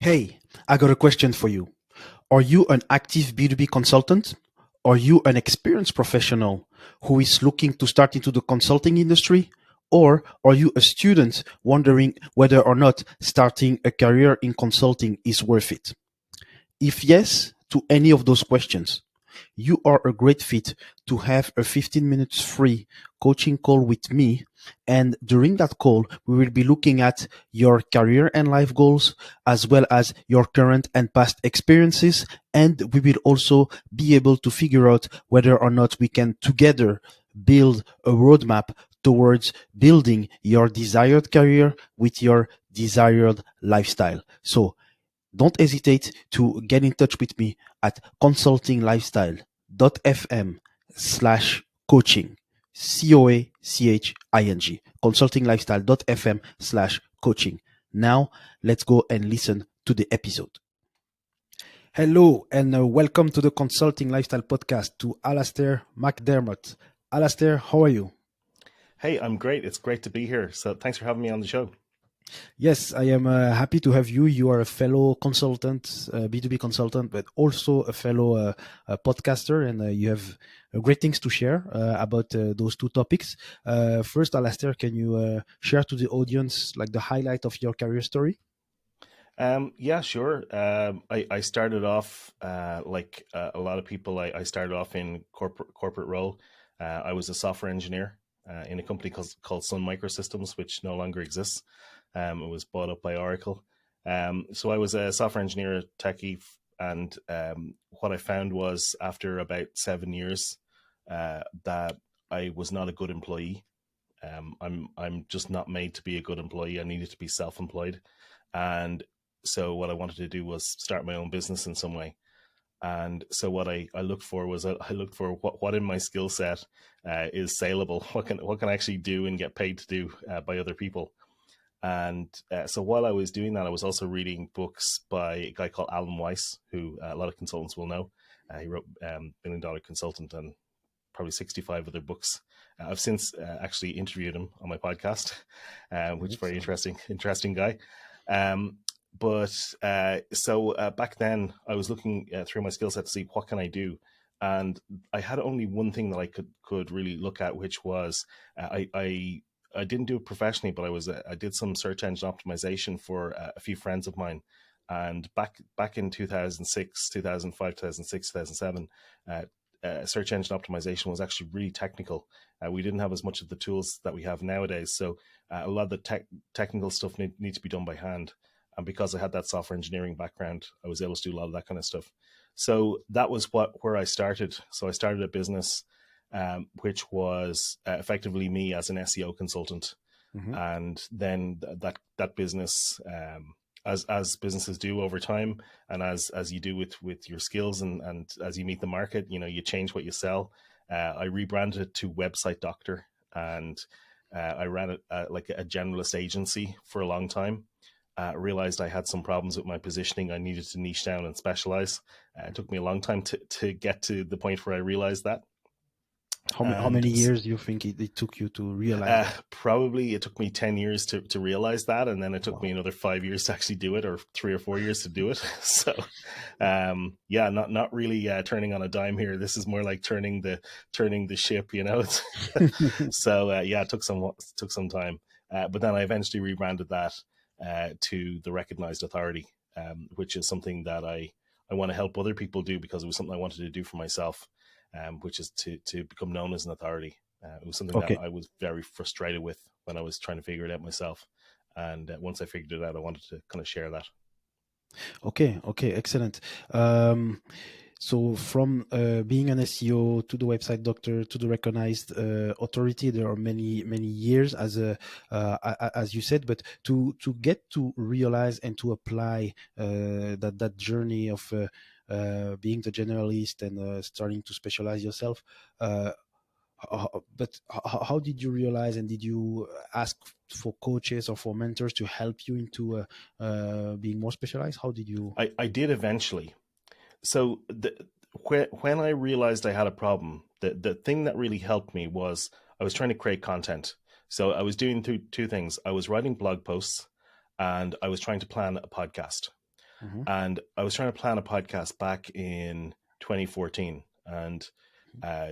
Hey, I got a question for you. Are you an active B2B consultant? Are you an experienced professional who is looking to start into the consulting industry? Or are you a student wondering whether or not starting a career in consulting is worth it? If yes to any of those questions, you are a great fit to have a 15 minutes free coaching call with me. And during that call, we will be looking at your career and life goals, as well as your current and past experiences. And we will also be able to figure out whether or not we can together build a roadmap towards building your desired career with your desired lifestyle. So don't hesitate to get in touch with me at consultinglifestyle.fm/coaching. COACHING. Consultinglifestyle.fm/coaching. Now, let's go and listen to the episode. Hello, and welcome to the Consulting Lifestyle Podcast to Alastair McDermott. Alastair, how are you? Hey, I'm great. It's great to be here. So thanks for having me on the show. Yes, I am happy to have you. You are a fellow consultant, B2B consultant, but also a fellow podcaster, and you have great things to share about those two topics. First, Alastair, can you share to the audience like the highlight of your career story? Yeah, sure. I started off like a lot of people. I started off in corporate role. I was a software engineer in a company called Sun Microsystems, which no longer exists. It was bought up by Oracle. So I was a software engineer, techie, and what I found was after about 7 years that I was not a good employee. I'm just not made to be a good employee. I needed to be self-employed, and so what I wanted to do was start my own business in some way. And so what I looked for was I looked for what in my skill set is saleable. What can I actually do and get paid to do by other people. And so while I was doing that, I was also reading books by a guy called Alan Weiss, who a lot of consultants will know. He wrote Billion Dollar Consultant and probably 65 other books. I've since actually interviewed him on my podcast, which is very Excellent. interesting guy. Um, but back then, I was looking through my skill set to see what can I do, and I had only one thing that I could really look at, which was I didn't do it professionally, but I did some search engine optimization for a few friends of mine, and back in 2006, 2005, 2006, 2007. Search engine optimization was actually really technical. We didn't have as much of the tools that we have nowadays, so a lot of the technical stuff need to be done by hand. And because I had that software engineering background, I was able to do a lot of that kind of stuff. So that was where I started. So I started a business, which was effectively me as an SEO consultant, Mhm. and then that business, as businesses do over time, and as you do with your skills, and as you meet the market, you change what you sell. I rebranded it to Website Doctor, and I ran it like a generalist agency for a long time. Realized I had some problems with my positioning. I needed to niche down and specialize. It took me a long time to get to the point where I realized that. How And many years do you think it took you to realize that? probably it took me 10 years to realize that, and then it took me Wow. another 5 years to actually do it, or 3 or 4 years to do it. So yeah, not really turning on a dime here. This is more like turning the ship, so yeah, it took some time, but then I eventually rebranded that to the Recognized Authority, which is something that I want to help other people do, because it was something I wanted to do for myself, which is to become known as an authority. It was something that Okay. I was very frustrated with when I was trying to figure it out myself. And once I figured it out, I wanted to kind of share that. Okay. Okay. Excellent. Um, So from being an SEO to the website doctor to the recognized authority, there are many years as you said. But to get to realize and to apply that journey of being the generalist and starting to specialize yourself. But how did you realize, and did you ask for coaches or for mentors to help you into being more specialized? How did you? I did eventually. So when I realized I had a problem, the thing that really helped me was I was trying to create content. So I was doing two things. I was writing blog posts, and I was trying to plan a podcast. Mm-hmm. And I was trying to plan a podcast back in 2014. And uh,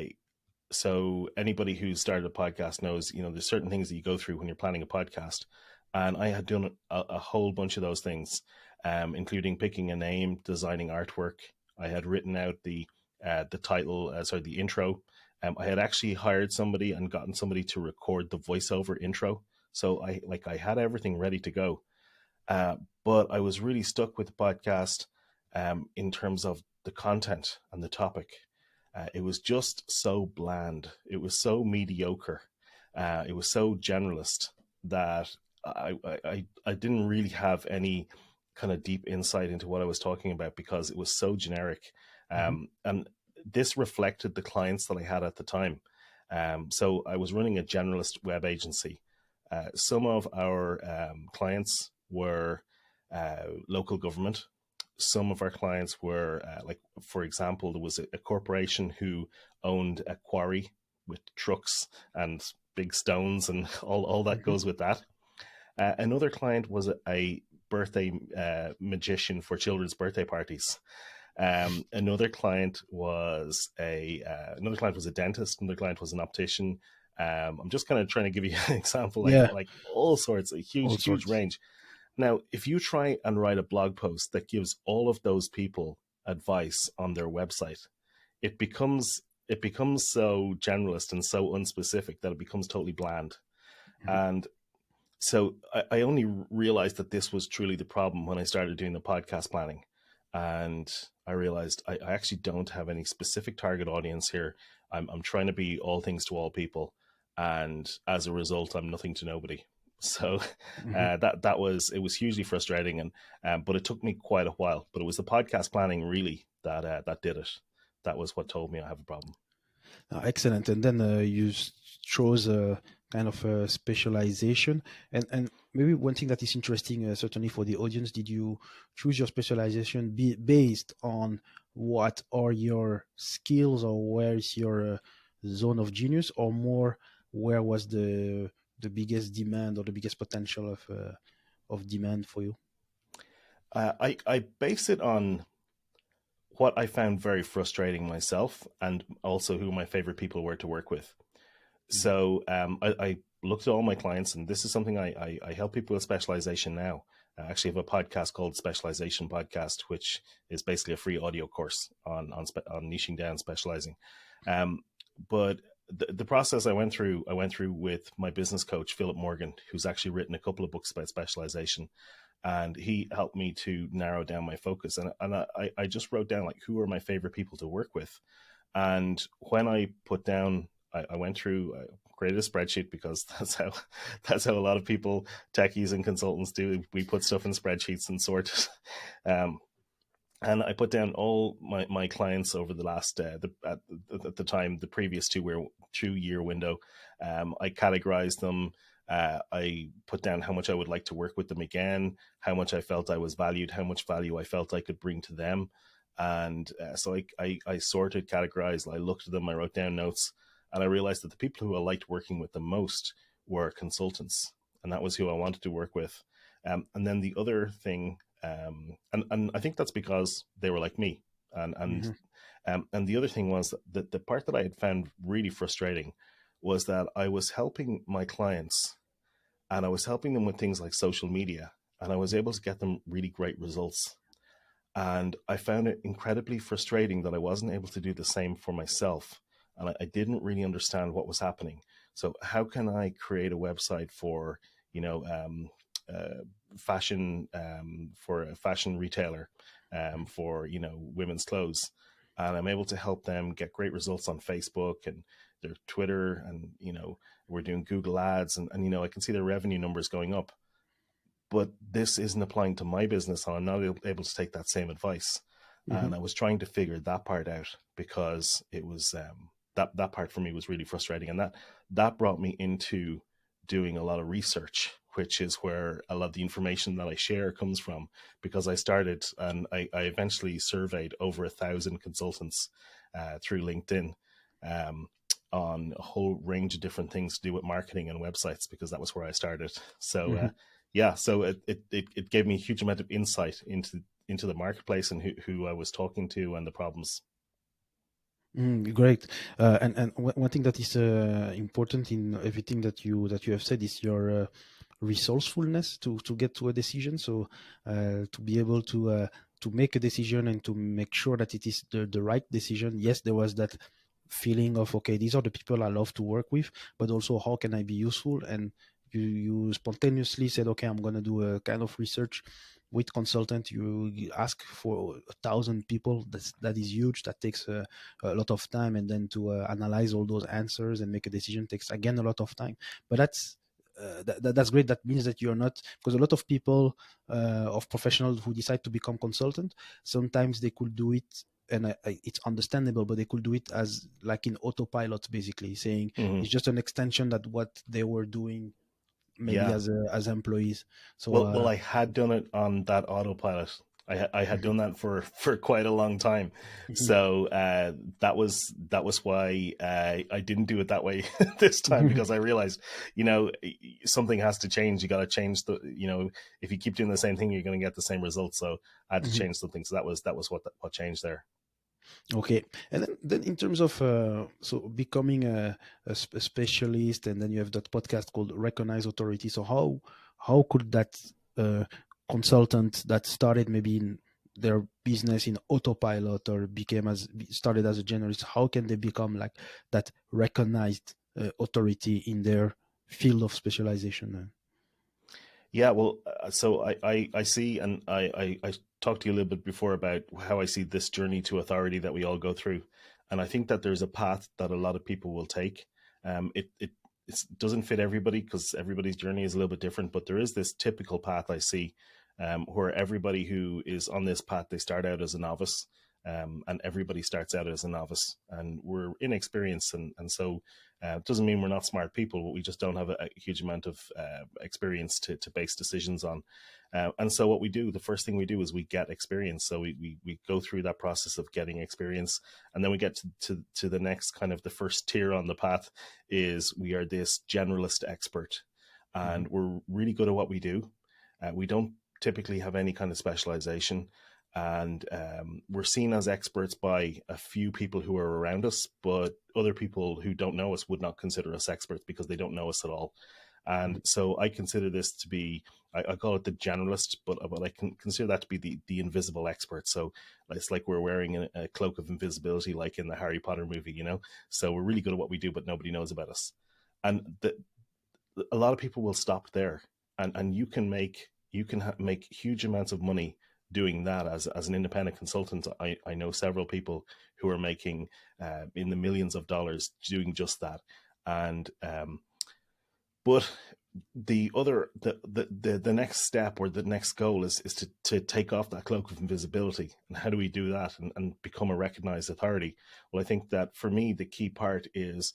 so anybody who's started a podcast knows, there's certain things that you go through when you're planning a podcast. And I had done a whole bunch of those things, including picking a name, designing artwork. I had written out the title, the intro. I had actually hired somebody and gotten somebody to record the voiceover intro. So I had everything ready to go. Uh, but I was really stuck with the podcast in terms of the content and the topic. It was just so bland. It was so mediocre. It was so generalist that I didn't really have any kind of deep insight into what I was talking about because it was so generic. Mm-hmm. And this reflected the clients that I had at the time. So I was running a generalist web agency. Some of our clients were local government. Some of our clients were, for example, there was a corporation who owned a quarry with trucks and big stones and all that Mm-hmm. goes with that. Another client was a birthday magician for children's birthday parties. Another client was a dentist. Another client was an optician. I'm just kind of trying to give you an example, Yeah, like all sorts, a all huge sorts. range. Now, if you try and write a blog post that gives all of those people advice on their website, it becomes so generalist and so unspecific that it becomes totally bland. Mm-hmm. And so I only realized that this was truly the problem when I started doing the podcast planning. And I realized I actually don't have any specific target audience here. I'm trying to be all things to all people. And as a result, I'm nothing to nobody. So Mm-hmm. it was hugely frustrating, and but it took me quite a while. But it was the podcast planning really that did it. That was what told me I have a problem. Excellent. And then you chose a kind of a specialization. And maybe one thing that is interesting, certainly for the audience, did you choose your specialization based on what are your skills, or where is your zone of genius, or more where was the biggest demand or the biggest potential of demand for you? I base it on what I found very frustrating myself, and also who my favorite people were to work with. Mhm. So I looked at all my clients, and this is something I help people with specialization now. I actually have a podcast called Specialization Podcast, which is basically a free audio course on niching down, specializing. Um, but the process I went through with my business coach Philip Morgan, who's actually written a couple of books about specialization, and he helped me to narrow down my focus. And I just wrote down like who are my favorite people to work with, and when I put down, I went through, I created a spreadsheet because that's how a lot of people, techies and consultants do. We put stuff in spreadsheets and sort it. Um, and I put down all my clients over the last at the time the previous 2 year window. I categorized them. I put down how much I would like to work with them again, how much I felt I was valued, how much value I felt I could bring to them, and so I sorted, categorized. I looked at them. I wrote down notes, and I realized that the people who I liked working with the most were consultants, and that was who I wanted to work with. And then the other thing, and I think that's because they were like me. Mhm. And the other thing was that the part that I had found really frustrating was that I was helping my clients, and I was helping them with things like social media, and I was able to get them really great results. And I found it incredibly frustrating that I wasn't able to do the same for myself. And I didn't really understand what was happening. So, how can I create a website for, you know, uh, fashion, for a fashion retailer, for, women's clothes? And I'm able to help them get great results on Facebook and their Twitter. And, we're doing Google ads, and I can see their revenue numbers going up, but this isn't applying to my business, and I'm not able to take that same advice. Mhm. And I was trying to figure that part out because it was that part for me was really frustrating, and that brought me into doing a lot of research, which is where a lot of the information that I share comes from. Because I started, and I eventually surveyed over 1,000 consultants through LinkedIn. Um, on a whole range of different things to do with marketing and websites, because that was where I started. So Mhm. yeah, so it gave me a huge amount of insight into the marketplace and who I was talking to and the problems. Great. And one thing that is important in everything that you have said is your resourcefulness to get to a decision. So to be able to make a decision and to make sure that it is the right decision. Yes, there was that feeling of, okay, these are the people I love to work with, but also how can I be useful? And you spontaneously said, okay, I'm going to do a kind of research with consultant. You ask for 1,000 people. That is huge. That takes a lot of time, and then to analyze all those answers and make a decision takes again a lot of time. But that's great. That means that you're not, because a lot of people of professionals who decide to become consultant, sometimes they could do it, and it's understandable, but they could do it as like in autopilot, basically saying Hmm. it's just an extension that what they were doing maybe Yeah. as employees. So Well, I had done it on that autopilot. I had mhm, done that for quite a long time, mhm, so that was why I didn't do it that way this time, mhm, because I realized, something has to change. You got to change if you keep doing the same thing, you're going to get the same results. So I had to mhm. change something. So that was what changed there. Okay, and then in terms of so becoming a specialist, and then you have that podcast called Recognize Authority. So how could that consultant that started maybe in their business in autopilot or became as started as a generalist, how can they become like that recognized authority in their field of specialization? Yeah, well, so I see, and I talked to you a little bit before about how I see this journey to authority that we all go through, and I think that there's a path that a lot of people will take. It doesn't fit everybody because everybody's journey is a little bit different, but there is this typical path I see, where everybody who is on this path, they start out as a novice, and everybody starts out as a novice, and we're inexperienced, and so it doesn't mean we're not smart people, but we just don't have a huge amount of experience to base decisions on. And so what we do, the first thing we do is we get experience. So we go through that process of getting experience, and then we get to the next kind of the first tier on the path is we are this generalist expert, Mhm, and we're really good at what we do. We don't typically have any kind of specialization, and we're seen as experts by a few people who are around us, but other people who don't know us would not consider us experts because they don't know us at all. And mhm, so I consider this to be, I call it the generalist, but I can consider that to be the invisible expert. So it's like we're wearing a cloak of invisibility, like in the Harry Potter movie. So we're really good at what we do, but nobody knows about us. And a lot of people will stop there, and you can make huge amounts of money doing that as an independent consultant. I know several people who are making in the millions of dollars doing just that. And but the next step or the next goal is to take off that cloak of invisibility. And how do we do that and become a recognized authority? Well, I think that for me the key part is,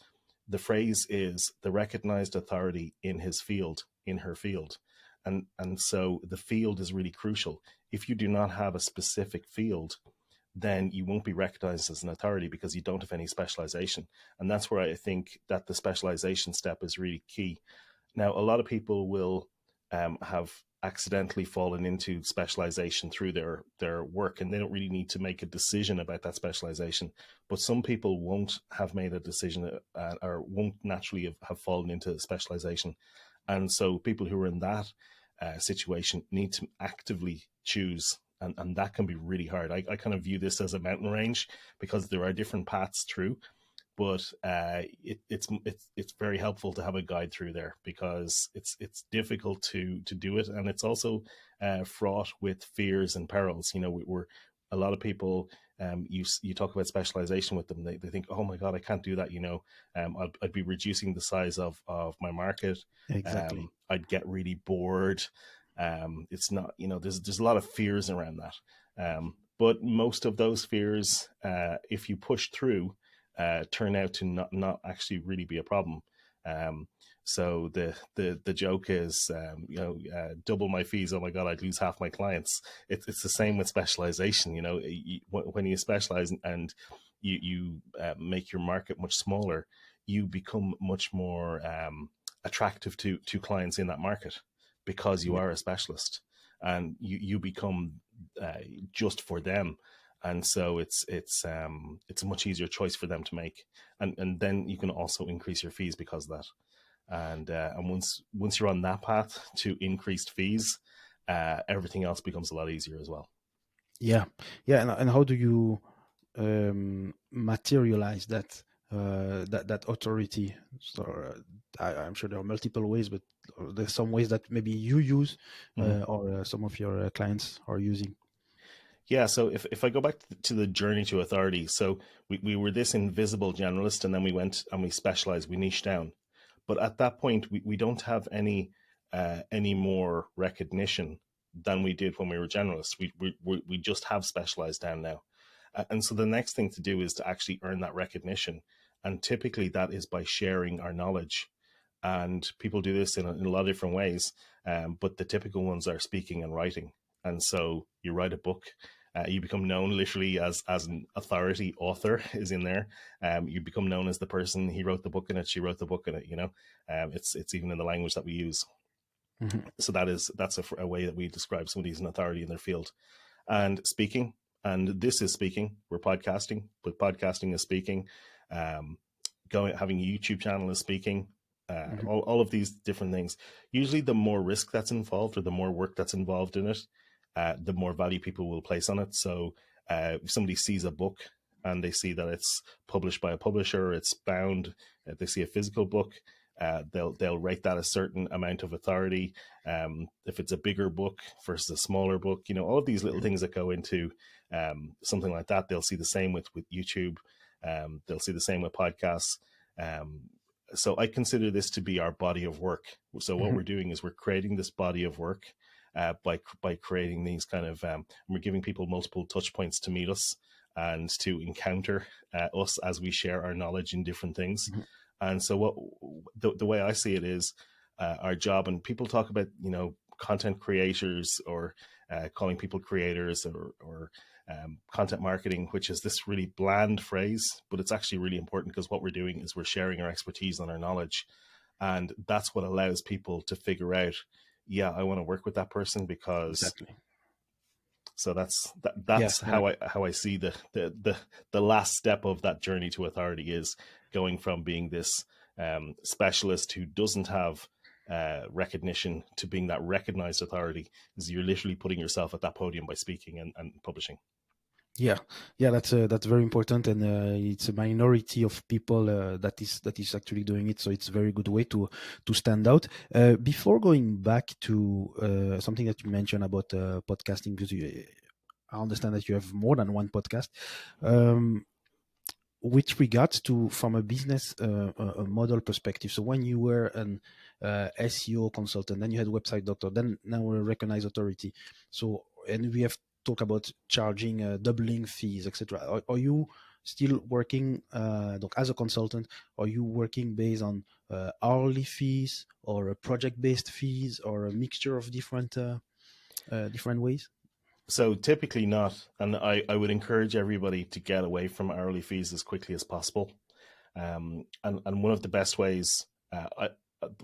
the phrase is the recognized authority in his field, in her field. And so the field is really crucial. If you do not have a specific field, then you won't be recognized as an authority because you don't have any specialization. And that's where I think that the specialization step is really key. Now, a lot of people will have accidentally fallen into specialization through their work, and they don't really need to make a decision about that specialization. But some people won't have made a decision, or won't naturally have fallen into specialization. And so people who are in that situation need to actively choose. And that can be really hard. I kind of view this as a mountain range because there are different paths through, but it's very helpful to have a guide through there because it's difficult to do it, and it's also fraught with fears and perils. We're a lot of people. You talk about specialization with them, they think, oh my god, I can't do that. I'd be reducing the size of my market. exactly. I'd get really bored. It's not, there's a lot of fears around that. But most of those fears, if you push through, turn out to not actually really be a problem. Um, so the joke is, double my fees. Oh my god, I'd lose half my clients. It's the same with specialization. When you specialize and you make your market much smaller, you become much more attractive to clients in that market because you Yeah. are a specialist, and you become just for them. And so it's a much easier choice for them to make, and then you can also increase your fees because of that. And once you're on that path to increased fees, everything else becomes a lot easier as well. Yeah. Yeah. And how do you materialize that authority? So I'm sure there are multiple ways, but there's some ways that maybe you use Mhm. or some of your clients are using. Yeah, so if I go back to the journey to authority, so we were this invisible generalist, and then we went and we specialized, we niched down. But at that point, we don't have any more recognition than we did when we were generalists. We just have specialized down now. And so the next thing to do is to actually earn that recognition. And typically that is by sharing our knowledge. And people do this in a lot of different ways, but the typical ones are speaking and writing. And so you write a book, you become known literally as an authority author is in there. You become known as the person, he wrote the book in it, she wrote the book in it. It's even in the language that we use. Mhm. So that's a way that we describe somebody as an authority in their field. And speaking, and this is speaking. We're podcasting, but podcasting is speaking. Um, having a YouTube channel is speaking. Mhm. All of these different things. Usually, the more risk that's involved or the more work that's involved in it, the more value people will place on it. So, if somebody sees a book and they see that it's published by a publisher, it's bound, they see a physical book, they'll rate that a certain amount of authority. If it's a bigger book versus a smaller book, all of these little Mhm. things that go into something like that, they'll see the same with YouTube. They'll see the same with podcasts. Um, so I consider this to be our body of work. So what Mhm. we're doing is we're creating this body of work by creating these kind of we're giving people multiple touch points to meet us and to encounter us as we share our knowledge in different things. Mhm. And so what the way I see it is our job, and people talk about content creators or calling people creators or content marketing, which is this really bland phrase, but it's actually really important because what we're doing is we're sharing our expertise and our knowledge. And that's what allows people to figure out, yeah, I want to work with that person because Exactly. so Yeah. that's Yeah. how I see the last step of that journey to authority is going from being this specialist who doesn't have recognition to being that recognized authority. Is you're literally putting yourself at that podium by speaking and publishing. Yeah, yeah, that's very important, and it's a minority of people that is actually doing it. So it's a very good way to stand out. Before going back to something that you mentioned about podcasting, because I understand that you have more than one podcast. Um, with regards to from a business a model perspective, so when you were an SEO consultant, then you had website doctor, then now a recognized authority. So, and we have talked about charging doubling fees, etc. Are you still working as a consultant? Are you working based on hourly fees or project based fees or a mixture of different ways? So typically not, and I would encourage everybody to get away from hourly fees as quickly as possible. And one of the best ways,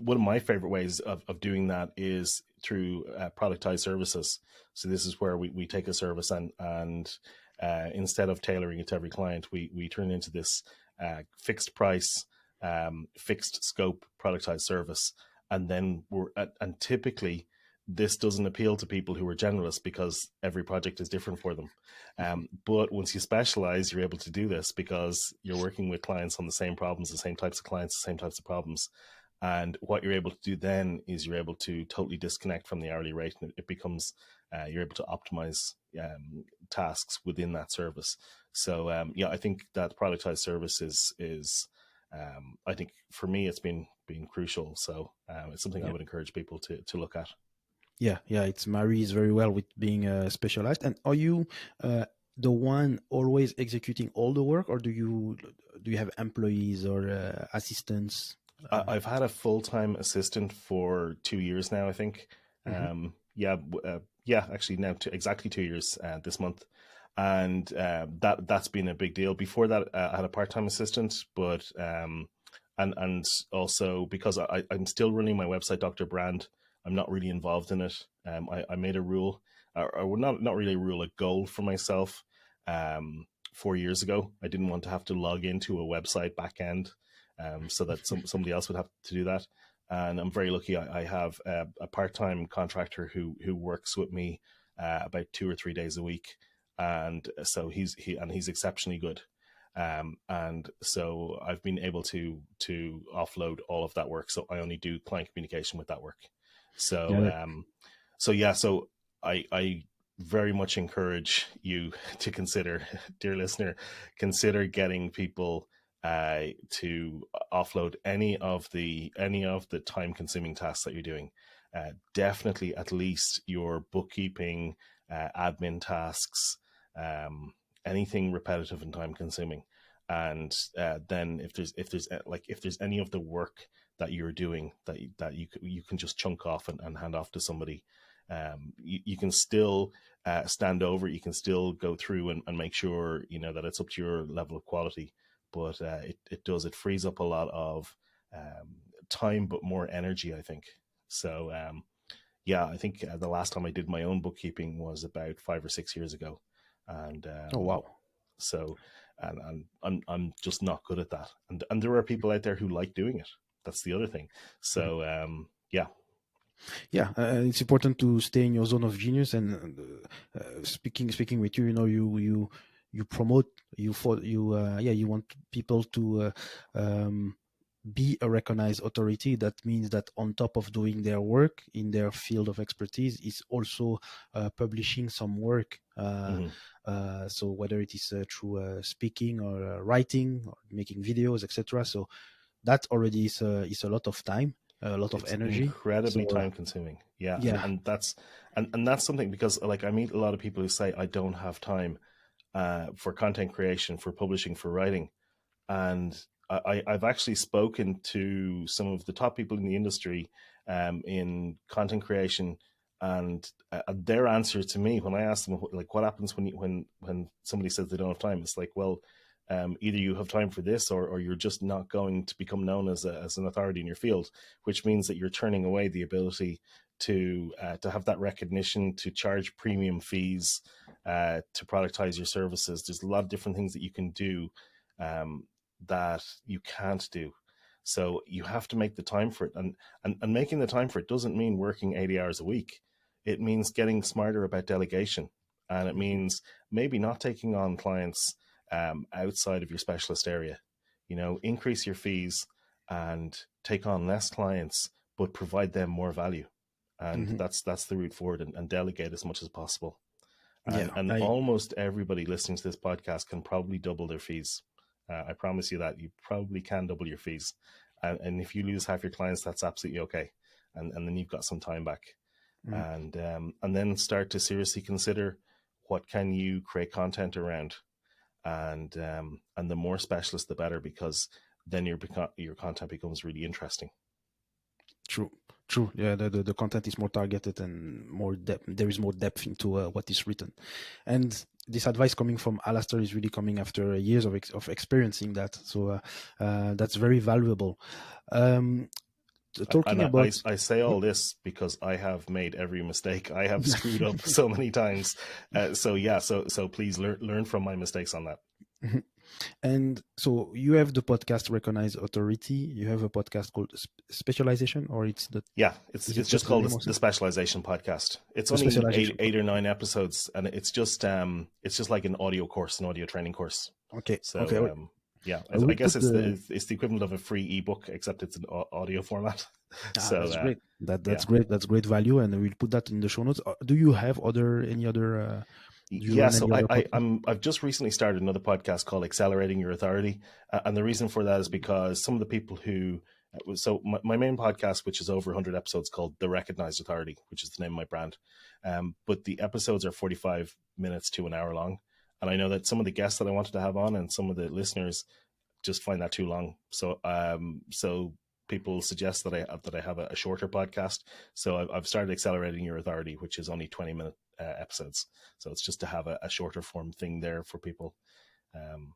one of my favorite ways of doing that is through productized services. So this is where we take a service and instead of tailoring it to every client, we turn into this fixed price, fixed scope productized service. And then and typically this doesn't appeal to people who are generalists because every project is different for them. But once you specialize, you're able to do this because you're working with clients on the same problems, the same types of clients, the same types of problems. And what you're able to do then is you're able to totally disconnect from the hourly rate, and it becomes you're able to optimize tasks within that service. So yeah, I think that productized service is I think for me it's been crucial. So it's something I Yeah. would encourage people to look at. Yeah, yeah, it's marries very well with being specialized. And are you uh, the one always executing all the work, or do you have employees or assistants? I've had a full time assistant for 2 years now, I think. Mhm. Yeah, yeah, actually now exactly 2 years this month, and that's been a big deal. Before that, I had a part time assistant, but and also because I'm still running my website, Doctor Brand. I'm not really involved in it. I made a rule, or not really a rule, a goal for myself. 4 years ago, I didn't want to have to log into a website backend, so that somebody else would have to do that. And I'm very lucky. I have a part-time contractor who works with me about 2 or 3 days a week, and so he's exceptionally good. And so I've been able to offload all of that work. So I only do client communication with that work. Yeah, So so I very much encourage you to consider, dear listener, consider getting people to offload any of the time consuming tasks that you're doing. Definitely at least your bookkeeping, admin tasks, um, anything repetitive and time consuming. And then if there's any of the work that you're doing that you can just chunk off and hand off to somebody, you can still stand over. You can still go through and make sure that it's up to your level of quality. But it frees up a lot of time, but more energy, I think. So yeah, I think the last time I did my own bookkeeping was about 5 or 6 years ago, and oh wow. so and I'm just not good at that. And there are people out there who like doing it. That's the other thing. Mhm. So yeah. Yeah, it's important to stay in your zone of genius. And speaking with you, you promote, you want people to be a recognized authority. That means that on top of doing their work in their field of expertise, is also publishing some work. Hmm. So whether it is through speaking or writing or making videos, etc. So that already is a lot of time, a lot of It's energy. So incredibly time consuming. Yeah, and yeah. and that's and that's something, because like I meet a lot of people who say I don't have time for content creation, for publishing, for writing. And I've actually spoken to some of the top people in the industry in content creation, and their answer to me when I ask them like what happens when somebody says they don't have time, it's like, well, either you have time for this, or you're just not going to become known as an authority in your field, which means that you're turning away the ability to have that recognition, to charge premium fees, to productize your services. There's a lot of different things that you can do um, that you can't do. So you have to make the time for it. And making the time for it doesn't mean working 80 hours a week. It means getting smarter about delegation. And it Mhm. means maybe not taking on clients outside of your specialist area. Increase your fees and take on less clients, but provide them more value. And Mhm. that's the route forward, and delegate as much as possible. and Yeah, and I almost everybody listening to this podcast can probably double their fees. I promise you that you probably can double your fees, and if you lose half your clients, that's absolutely okay, and then you've got some time back, mhm. and then start to seriously consider what can you create content around, and the more specialist, the better, because then your content becomes really interesting. True, true. Yeah, the content is more targeted and more depth. There is more depth into what is written, and this advice coming from Alastair is really coming after years of experiencing that. So that's very valuable. Um, And Talking about I say yeah. all this because I have made every mistake. I have screwed up so many times. So yeah, so please learn from my mistakes on that. Mhm. And so you have the podcast Recognized Authority. You have a podcast called Specialization, or Yeah, it's is it it's just just the called name also? the Specialization Podcast. It's The only eight Specialization eight or Podcast. nine episodes, and it's just like an audio course, an audio training course. Okay, okay. So yeah, I I will guess put it's the. the equivalent of a free ebook, except it's an audio format. Ah, So that's great. That's yeah. great. That's great value, and we'll put that in the show notes. Do you have any other? Do you Yeah, run so any other podcast? I've just recently started another podcast called Accelerating Your Authority, and the reason for that is because some of the people who so my main podcast, which is over 100 episodes, called The Recognized Authority, which is the name of my brand, but the episodes are 45 minutes to an hour long, and I know that some of the guests that I wanted to have on and some of the listeners just find that too long. So people suggest that I have a shorter podcast. So I've started Accelerating Your Authority, which is only 20-minute episodes. So it's just to have a shorter form thing there for people. Um,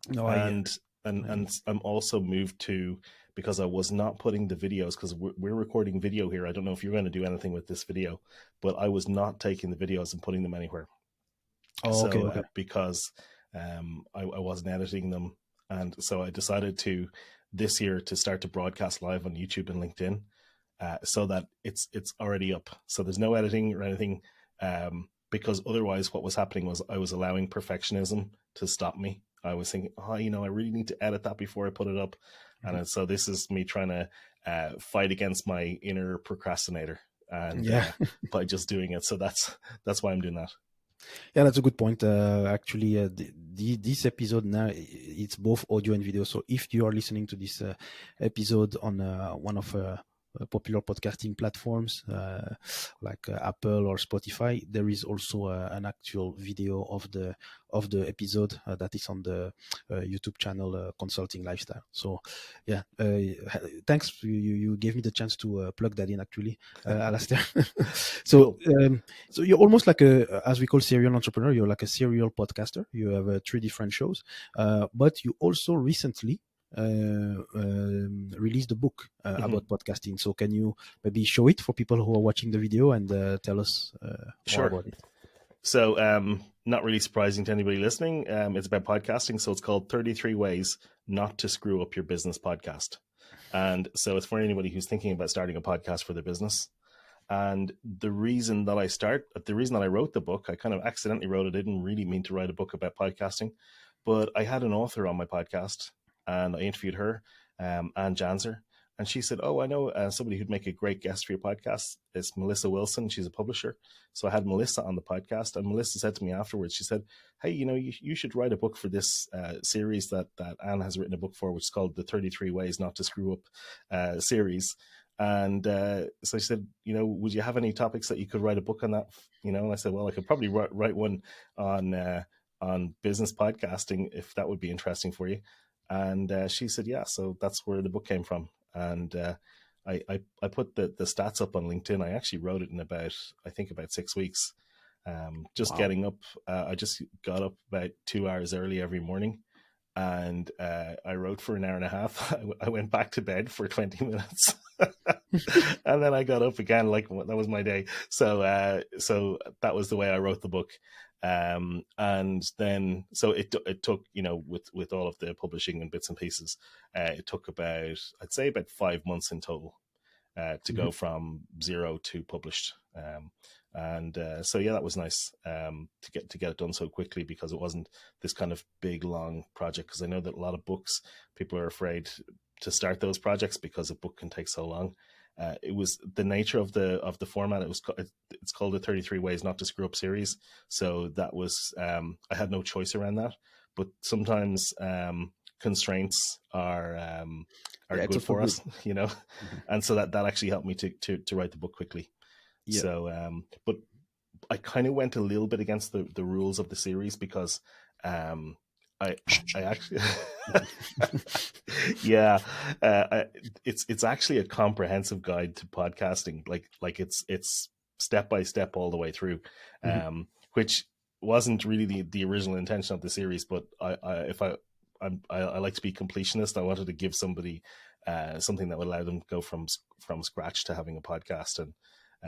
No, and I I'm also moved to because I was not putting the videos, because we're recording video here. I don't know if you're going to do anything with this video, but I was not taking the videos and putting them anywhere. Oh, okay, So okay. because I wasn't editing them, and so I decided to this year to start to broadcast live on YouTube and LinkedIn, so that it's already up. So there's no editing or anything, because otherwise what was happening was I was allowing perfectionism to stop me. I was thinking, oh, I really need to edit that before I put it up, and so this is me trying to fight against my inner procrastinator, and Yeah. by just doing it. So that's why I'm doing that. Yeah, that's a good point. Actually, this episode now, it's both audio and video. So if you are listening to this episode on one of popular podcasting platforms like Apple or Spotify, there is also an actual video of the episode that is on the YouTube channel Consulting Lifestyle. So yeah, thanks. You gave me the chance to plug that in, actually, Alastair. So Cool. so you're almost like as we call serial entrepreneur. You're like a serial podcaster. You have 3 different shows, but you also recently released a book about podcasting. So can you maybe show it for people who are watching the video and tell us more Sure. about it? So, not really surprising to anybody listening. It's about podcasting. So it's called 33 Ways Not to Screw Up Your Business Podcast. And so it's for anybody who's thinking about starting a podcast for their business. And the reason that I wrote the book, I kind of accidentally wrote it. I didn't really mean to write a book about podcasting, but I had an author on my podcast and I interviewed her, Anne Janzer. And she said, oh, I know somebody who'd make a great guest for your podcast. It's Melissa Wilson. She's a publisher. So I had Melissa on the podcast. And Melissa said to me afterwards, she said, hey, you should write a book for this series that Anne has written a book for, which is called the 33 Ways Not to Screw Up series. And so I said, would you have any topics that you could write a book on that? And I said, well, I could probably write one on business podcasting if that would be interesting for you. And she said, yeah. So that's where the book came from. And I put the stats up on LinkedIn. I actually wrote it in about 6 weeks. Just Wow. getting up. I just got up about 2 hours early every morning. And I wrote for an hour and a half. I went back to bed for 20 minutes. And then I got up again, like that was my day. So that was the way I wrote the book. And then so it took, with all of the publishing and bits and pieces, it took I'd say about 5 months in total to go from zero to published. So yeah, that was nice to get it done so quickly, because it wasn't this kind of big long project. Because I know that a lot of books, people are afraid to start those projects because a book can take so long. It was the nature of the format. It's called the 33 Ways Not to Screw Up series. So that was I had no choice around that. But sometimes constraints are Yeah, it's good also for good. us, and so that actually helped me to write the book quickly. Yeah. So, but I kind of went a little bit against the rules of the series, because I actually yeah, it's actually a comprehensive guide to podcasting. Like it's step by step all the way through, which wasn't really the original intention of the series. But I like to be completionist. I wanted to give somebody something that would allow them to go from scratch to having a podcast,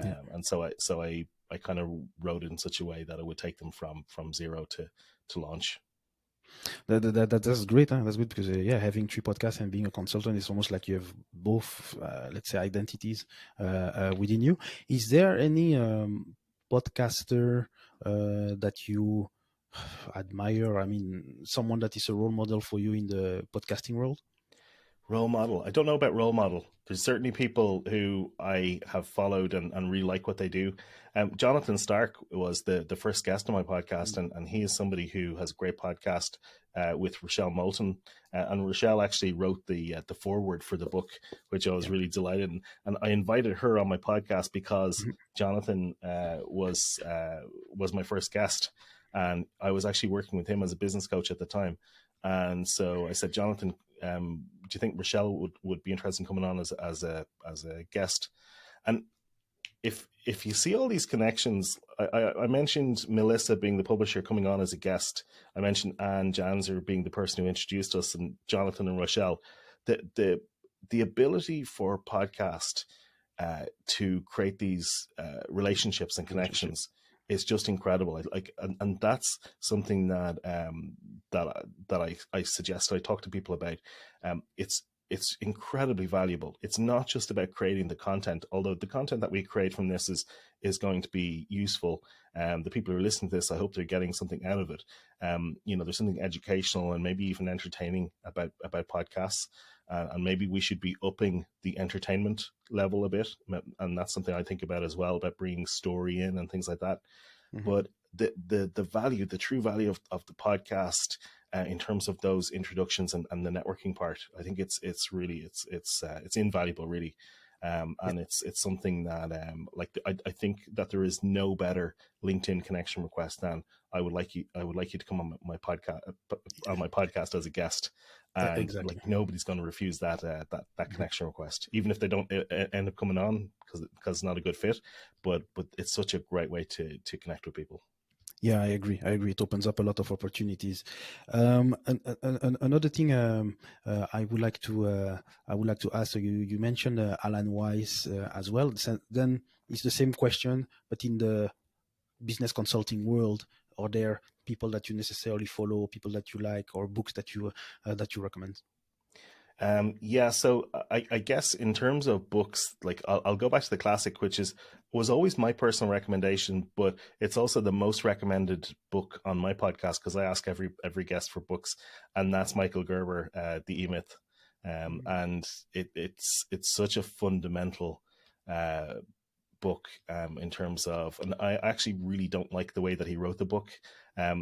Yeah. and so I kind of wrote it in such a way that it would take them from zero to launch. That's great. Huh? That's good because yeah, having 3 podcasts and being a consultant is almost like you have both, let's say, identities within you. Is there any podcaster that you admire? I mean, someone that is a role model for you in the podcasting world? Role model. I don't know about role model. There's certainly people who I have followed and really like what they do. Jonathan Stark was the first guest on my podcast, and he is somebody who has a great podcast with Rochelle Moulton. And Rochelle actually wrote the foreword for the book, which I was really delighted in. And I invited her on my podcast because Jonathan was my first guest, and I was actually working with him as a business coach at the time. And so I said, Jonathan, do you think Rochelle would be interested in coming on as a guest? And if you see all these connections, I mentioned Melissa being the publisher coming on as a guest. I mentioned Anne Janzer being the person who introduced us, and Jonathan and Rochelle. The the ability for podcast to create these relationships and Relationship. connections is just incredible. And that's something that I suggest I talk to people about. It's incredibly valuable. It's not just about creating the content, although the content that we create from this is going to be useful. The people who are listening to this, I hope they're getting something out of it. There's something educational and maybe even entertaining about podcasts, and maybe we should be upping the entertainment level a bit. And that's something I think about as well, about bringing story in and things like that. Mhm. But the value, the true value of the podcast, in terms of those introductions and the networking part, I think it's really it's invaluable, really. Yeah, And it's something that I think that there is no better LinkedIn connection request than I would like you to come on my podcast as a guest, and like exactly. nobody's going to refuse that Mhm. connection request, even if they don't end up coming on because it's not a good fit. But it's such a great way to connect with people. Yeah, I agree. I agree. It opens up a lot of opportunities. Another thing I would like to ask. So you mentioned Alan Weiss as well. Then it's the same question, but in the business consulting world. Are there people that you necessarily follow, people that you like, or books that you recommend? Yeah, so I guess in terms of books, like I'll go back to the classic, which was always my personal recommendation, but it's also the most recommended book on my podcast because I ask every guest for books, and that's Michael Gerber, The E-Myth, Mhm. and it's such a fundamental uh, book, in terms of, and I actually really don't like the way that he wrote the book,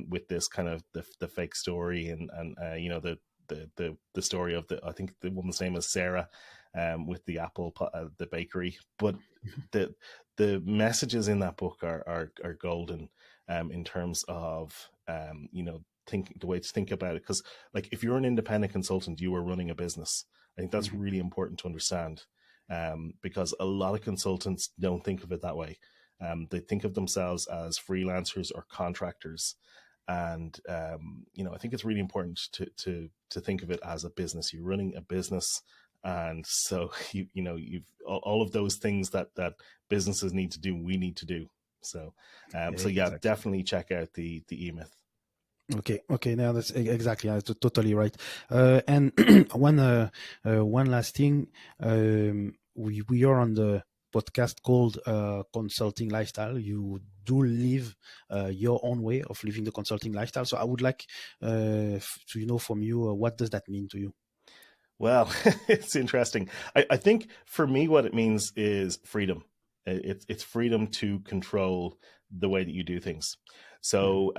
with this kind of the fake story, and the story of the, I think the woman's name is Sarah, with the the bakery, but the the messages in that book are golden, in terms of, think the way to think about it, because like if you're an independent consultant, you are running a business. I think that's Mhm. really important to understand, because a lot of consultants don't think of it that way. They think of themselves as freelancers or contractors, and I think it's really important to think of it as a business. You're running a business, and so you've all of those things that businesses need to do. We need to do. So, so yeah, Exactly. definitely check out the E Myth. Okay, okay, now that's exactly, totally right. And one last thing, we are on the podcast called Consulting Lifestyle. You do live your own way of living the consulting lifestyle. So I would like to know from you, what does that mean to you? Well, it's interesting. I think for me, what it means is freedom. It's freedom to control the way that you do things. Mhm. So,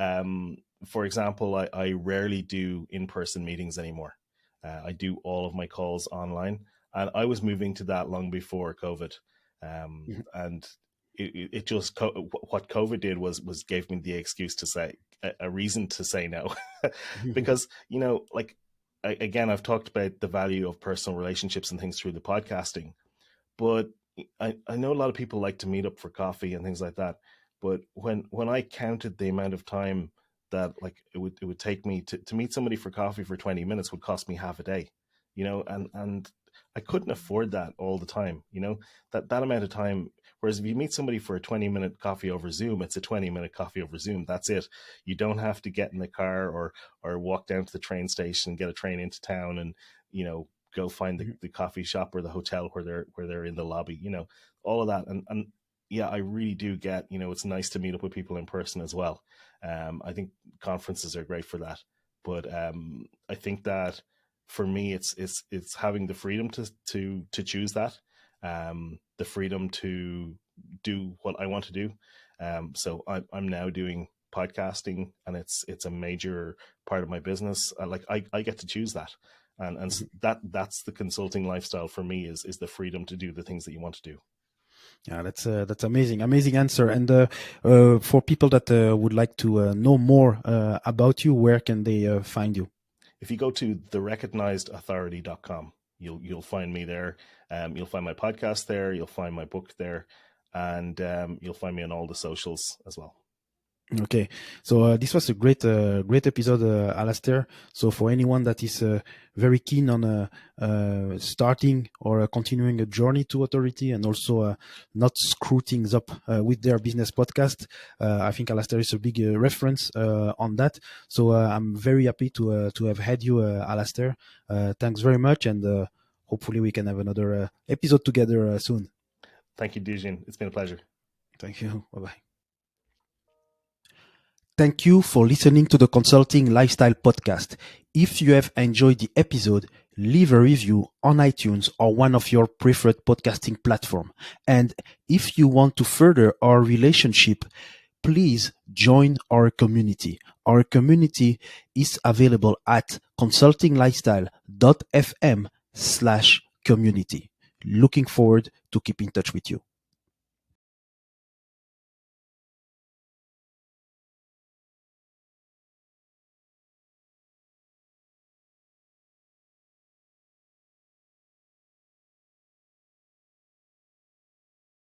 for example, I rarely do in-person meetings anymore. I do all of my calls online, and I was moving to that long before COVID. Mhm. And it just what COVID did was gave me the excuse to say a reason to say no, Mhm. because like again, I've talked about the value of personal relationships and things through the podcasting, but I know a lot of people like to meet up for coffee and things like that. But when I counted the amount of time that like it would take me to meet somebody for coffee for 20 minutes would cost me half a day, and I couldn't afford that all the time, that amount of time. Whereas if you meet somebody for a 20-minute coffee over Zoom, it's a 20-minute coffee over Zoom. That's it. You don't have to get in the car or walk down to the train station, get a train into town, and go find Mhm. the coffee shop or the hotel where they're in the lobby, all of that. And yeah, I really do get, it's nice to meet up with people in person as well. I think conferences are great for that. But I think that for me, it's having the freedom to choose that, the freedom to do what I want to do. So I'm now doing podcasting, and it's a major part of my business. I get to choose that, and Mhm. that's the consulting lifestyle for me, is the freedom to do the things that you want to do. Yeah, that's amazing, amazing answer. And for people that would like to know more about you, where can they find you? If you go to therecognizedauthority.com, you'll find me there. You'll find my podcast there. You'll find my book there, and you'll find me on all the socials as well. Okay, so this was a great episode, Alastair. So for anyone that is very keen on starting or continuing a journey to authority, and also not screw things up with their business podcast, I think Alastair is a big reference on that. So I'm very happy to have had you, Alastair. Thanks very much, and hopefully we can have another episode together soon. Thank you, diogene. It's been a pleasure. Thank you. Bye bye. Thank you for listening to the Consulting Lifestyle Podcast. If you have enjoyed the episode, leave a review on iTunes or one of your preferred podcasting platform. And if you want to further our relationship, please join our community. Our community is available at consultinglifestyle.fm/community. Looking forward to keep in touch with you.